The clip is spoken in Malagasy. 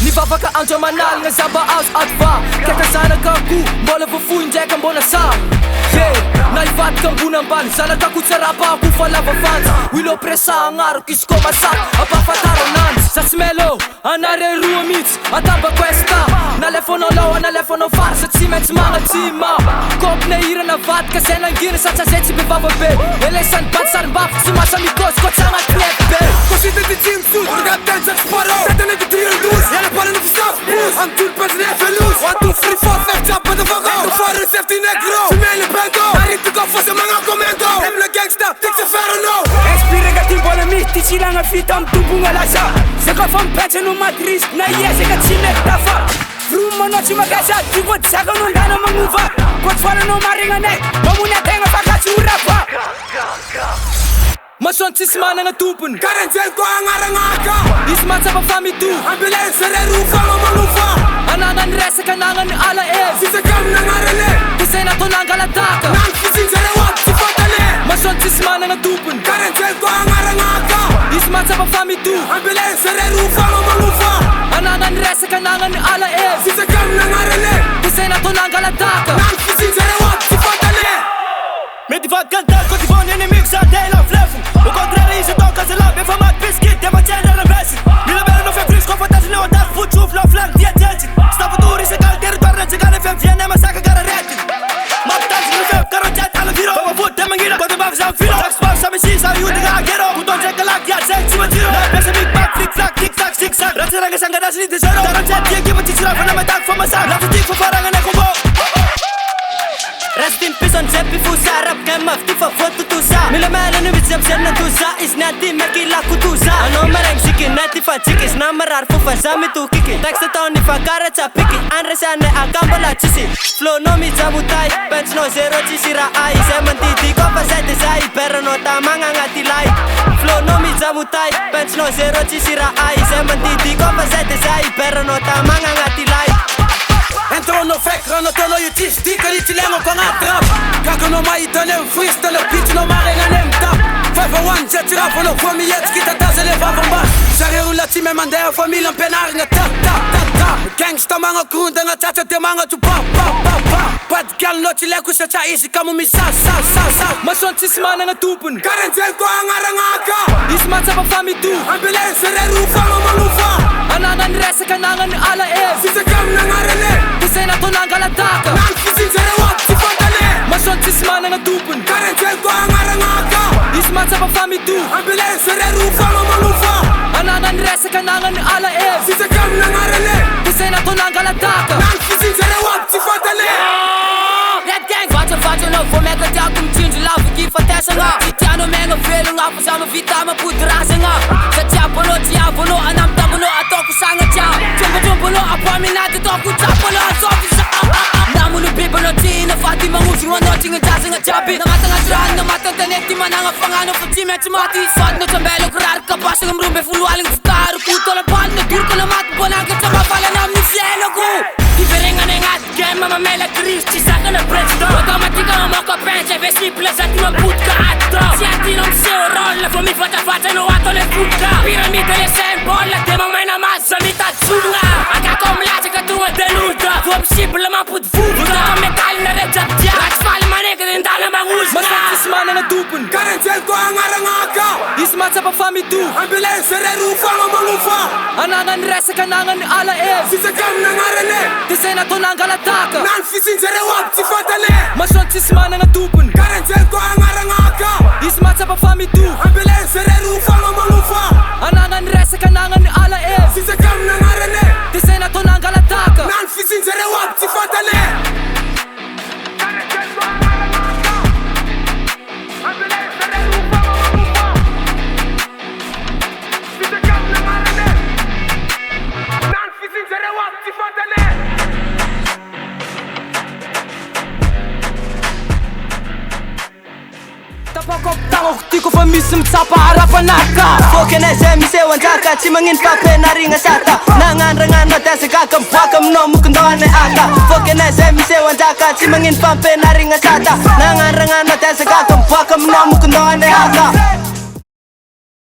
Ni vavaka andro manal nga zamba azo adva Kaka zanakako mbola voafohy ndraika mbona sa naivadika ambony ambany zanakako tsarapa ako fa lava vanja Wilo presa agnarako izy ko masaky ampahafantarananjy Sasimelo anare roa mihitsy atamba questa Nalefonao lawa nalefonao farsa tsy maintsy magnatsima Kopy na hirana vadika zay nangina satsa zay tsy bevava be Elesany bady sarim-bafy tsy masa mikosy ko tsy agnatinety be Cosita de time suit, regarde ten ça se parle Tête de trier le douce, y'a la balle de Gustave Pousse, un tout le passe de Felous One, two, three, four, five, chop, pas de vago Two, four, safety negro Tu mets le bando Arrive de coffre, c'est manga commando Aime le gangsta, t'es que c'est faire un no Inspiré ka timbona mity tsy lagna fita amitombogna lasa Zay ka fa mipetra no matrice na iezaka tsy mety tafa Vromanao tsy magasa ty koa ty zakanao ndana magnova Koa ty falanao maregnanay mamony ategna fakatsy orafa Masoany tsisy managna tompony Karenjel ko agnaranaka Izy matsapa famito Ambulance rerufa mamalofa Anagnany resaka anagnany ala ezy Fisakam nangarane Ty zay natao nangalataka Nang fisinjere wap tsy fatale Masoany tsisy managna tompony Karenjel ko agnaranaka Izy matsapa famito Ambulance rerufa mamalofa Anagnany resaka anagnany ala ezy Fisakam nangarane Ty zay natao nangalataka Nang fisinjere wap tsy fatale Mety vady cantar koa ty vôny inimigo sa day la flefo Au contraire izy atao kazalamby efa maty biscuit dia matsendra ravesy Mila bela no fefrisy koa fantatrinao atako fotsofo laflangy dia tiantsy Tsy tapatory isakale territoire natsikana fem fiana masaka kararetiny Mampitanjy no fef karotiaty ala viro Bavavoty dia magnila koa dia mbavy zamy filo Saksipasy samy sisa iodina agero Kotondraiky laky iaty zay tsy matsiro Nampiasa big back flick flack tic tac zig zag Raha tsiranga sangadasy ny tesoro Tarantsety ekipa tsy tsirafa namatako fa masaky Lafa tiky fa faragna combo Rest in peace on Jeppy Fusa Rap game of tifa voto tusa Mila mela nu vitsam serna tusa Is nati makila kutusa Ano marang siki nati fa chikis Na marar fufa sami tu kiki Teksta toni fa kara cha piki Anre sane akambala chisi Flow no mi jabutai Bench no zero chisira ai Semanti di kopa sete sai Pero no tamanga ngati lai Flow no mi jabutai Bench no zero chisira ai Semanti di kopa sete sai Pero no tamanga ngati lai Entrou no fekra, no tono yu tis Tika di tilengo kwa nga trap Kako no maitanem freestyle Pitch no marenga nem tap 501 jet rap no fomi yet Kita tase le vavon bas Sari ula ti me mandea familja penar nga tap tap tap tap Gangsta manga krunda nga chacha te manga tu pa pa pa pa Bad gal no ti leku sa cha isi kamu mi sa sa sa sa Masoany tsisy managna tompony Karenjel ko agnaranaka Izy matsapa famito Ambulance rerufa mamalofa Anagnany resaka anagnany ala ezy Fisakam nangarane Ty zay natao nangalataka Nang fisinjere wap tsy fatale Masoany tsisy managna tompony Karenjel ko agnaranaka Izy matsapa famito Ambulance rerufa mamalofa Anagnany resaka anagnany ala ezy Fisakam nangarane Ty zay natao nangalataka Nang fisinjere wap tsy fatale Red gang Vatsa-vatsanao vao maika tiako mitindry lava kifatesagna Tsy tianao megna velogna fa za mavita mampodirazagna Satria bonao tiavanao anamitavanao ataoko sagnatria Trombatrombanao apoaminaty ataoko tsapanao asôvisa Namono bibanao tiana fa ty magnosogno anao tsy gnajazagna jiaby Namatagnaty rano namatagny tanety ty managna fagnano fa tsy maintsy maty Sodina tambelako raraka basagna mirombe folo aligny fitariko Tolampalina doriko na maty bonanka tsy mavalana amin'ny fiainako Diferegnana agnaty game mamela crise tsy sakana president Automatika mamoaka bench investible zaty mampotika ato Tsy atinao miseho rôle vao mivatavatanao ato le fotka Pyramide le symbole de mamena maso za mitadzogna Akako milatsaka tonga deluta Vao possible mampody vovoka Metalina rejadia Raha tsy faly maneka de ndala magnozona Masoany tsisy managna tompony Karenjel ko agnaranaka Izy matsapa famito Ambulance rerufa mamalofa Anagnany resaka anagnany ala ezy Fisakam nangarane Ty zay natao nangalataka Nang fisinjere wap tsy fatale Masoany tsisy managna tompony Karenjel ko agnaranaka Izy matsapa famito Ambulance rerufa mamalofa Anagnany resaka anagnany ala ezy Fisakam nangarane Ty zay natao nangalataka Nang fisinjere wap tsy fatale Karenjel ko agnaranaka Ambulance rerufa mamalofa Fisakam nangarane Nang fisinjere wap tsy fatale Tapakok tiko fa misy mitsapa harapanaka Fôkana zay misy eo anjaka tsy magnino fampianarigna sata Nagnandranganao tiasakaka miboaka aminao mokondohane aka Fôkana zay misy eo anjaka tsy magnino fampianarigna sata Nagnandranganao tiasakaka miboaka aminao mokondohane aka